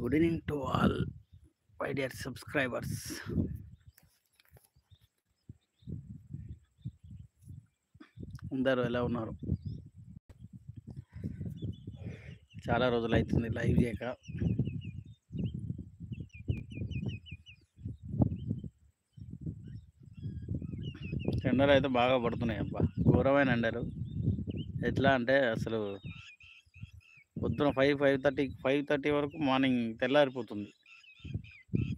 Good evening to all my dear subscribers. అందరూ ఎలా ఉన్నారు? చాలా రోజులు అవుతుంది లైవ్ చేయక. ఎండలు అయితే బాగా పడుతున్నాయి అబ్బా, ఘోరమైన ఎండలు. ఎట్లా అంటే అసలు పొద్దున 5:30 వరకు మార్నింగ్ తెల్లారిపోతుంది.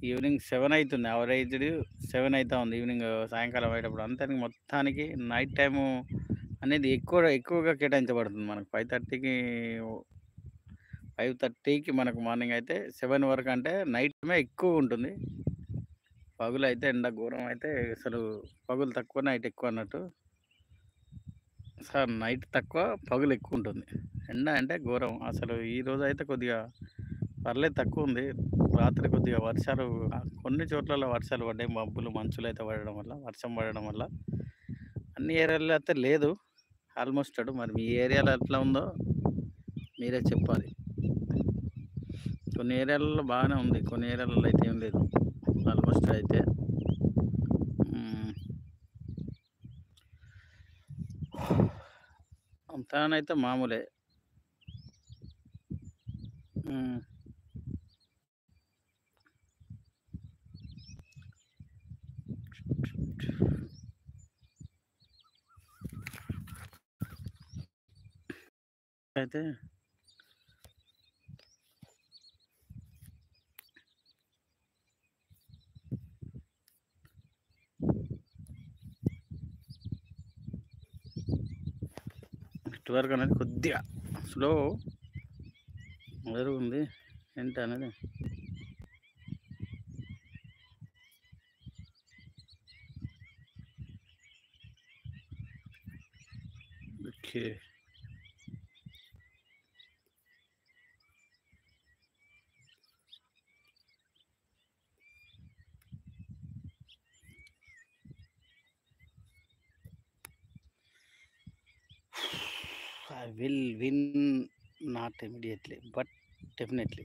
ఈవినింగ్ 7 అవుతుంది, అవరేజ్డ్ 7 అవుతా ఉంది ఈవినింగ్, సాయంకాలం అయ్యేటప్పుడు. అంతా మొత్తానికి నైట్ టైము అనేది ఎక్కువగా కేటాయించబడుతుంది మనకు. 5:30కి మనకు మార్నింగ్ అయితే 7 వరకు, అంటే నైట్ టైమే ఎక్కువ ఉంటుంది. పగులు అయితే ఎండ ఘోరం అయితే అసలు, పగులు తక్కువ నైట్ ఎక్కువ అన్నట్టు. సార్ నైట్ తక్కువ పగులు ఎక్కువ ఉంటుంది. ఎండ అంటే ఘోరం అసలు. ఈ రోజు అయితే కొద్దిగా పర్లేదు, తక్కువ ఉంది. రాత్రి కొద్దిగా వర్షాలు, కొన్ని చోట్ల వర్షాలు పడ్డాయి. మబ్బులు మంచులు అయితే పడడం వల్ల, వర్షం పడడం వల్ల అన్ని ఏరియాల్లో అయితే లేదు ఆల్మోస్ట్. మరి మీ ఏరియాలో ఎట్లా ఉందో మీరే చెప్పాలి. కొన్ని ఏరియాలలో బాగానే ఉంది, కొన్ని ఏరియాలలో అయితే ఏం లేదు ఆల్మోస్ట్ అయితే. అంతానైతే మామూలే. అయితే నెట్వర్క్ అనేది కొద్దిగా స్లో జరుగుతుంది ఏంటి అనేది. Okay, I will win, not immediately, but definitely.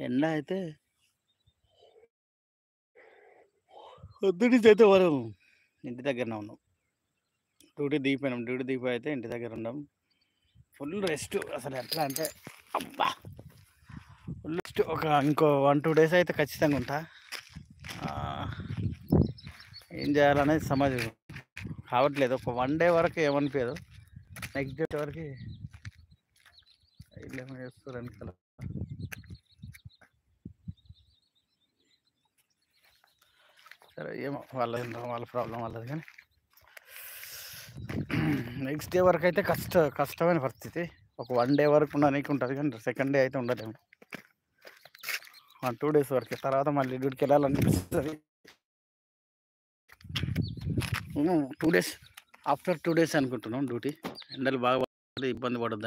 ఎండ అయితే పొద్దునుంచి అయితే మనం ఇంటి దగ్గరనే ఉన్నాం. డ్యూటీ దిగిపోయి అయితే ఇంటి దగ్గర ఉన్నాం. ఫుల్ రెస్ట్ అసలు. ఎట్లా అంటే అబ్బా, ఫుల్ రెస్ట్. ఇంకో 1-2 days అయితే ఖచ్చితంగా ఉంటా. ఏం చేయాలనేది సమాజం కావట్లేదు. ఒక 1 day వరకు ఏమనిపించదు, నెక్స్ట్ డే వరకు వీళ్ళు ఏమో చేస్తారు వెనకాల. సరే ఏమో వాళ్ళ ప్రాబ్లం వాళ్ళది. కానీ నెక్స్ట్ డే వరకు అయితే కష్టమైన పరిస్థితి. ఒక 1 day వరకు ఉండడానికి ఉంటుంది, కానీ సెకండ్ డే అయితే ఉండలేము. 1-2 days వరకే, తర్వాత మళ్ళీ డ్యూటీకి వెళ్ళాలనిపిస్తుంది. 2 days, ఆఫ్టర్ 2 days అనుకుంటున్నాం డ్యూటీ. ఎండలు బాగా ఇబ్బంది పడొద్దని